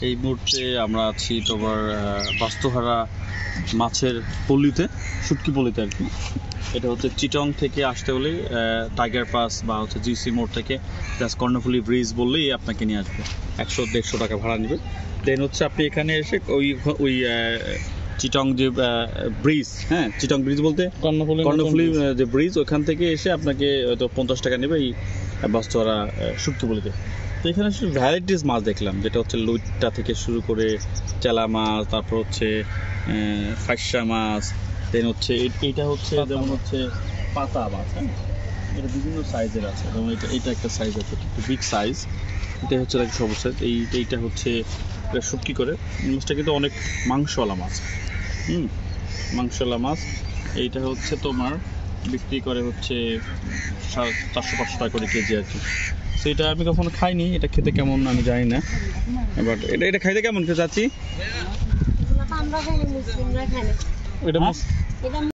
এই মুহূর্তে আমরা আছি তোমার বাস্তুহারা মাছের পল্লীতে, শুটকি পল্লীতে আর কি। এটা হচ্ছে চিটং থেকে আসতে হলে টাইগার পাস বা হচ্ছে জিসি মোড় থেকে জাস্ট কর্ণফুলী ব্রিজ বললেই আপনাকে নিয়ে আসবে। 100-150 টাকা ভাড়া নেবে। দেন হচ্ছে আপনি এখানে এসে ওই চিটং যে ব্রিজ, হ্যাঁ চিটং ব্রিজ বলতে কর্ণফুলী যে ব্রিজ, ওখান থেকে এসে আপনাকে হয়তো 50 টাকা নেবে এই বাস্তুহারা শুটকি পল্লীতে। তো এখানে শুধু ভ্যারাইটিস মাছ দেখলাম, যেটা হচ্ছে লইট্টা থেকে শুরু করে চেলা মাছ, তারপর হচ্ছে ফাইসা মাছ, দেন হচ্ছে এইটা হচ্ছে যেমন হচ্ছে পাতা মাছ, হ্যাঁ এটা বিভিন্ন সাইজের আছে। যেমন এটা একটা সাইজ আছে, একটু বিগ সাইজ, এটা হচ্ছে সব সাইজ। এইটা হচ্ছে এটা শুটকি করে। মাছটা কিন্তু অনেক মাংসওয়ালা মাছ, মাংসওয়ালা মাছ। এইটা হচ্ছে তোমার বিক্রি করে হচ্ছে 400-500 টাকা করে কেজি আর কি। সেটা আমি কখনো খাইনি, এটা খেতে কেমন আমি জানি না, বাট এটা খাইতে কেমন চাচ্ছি?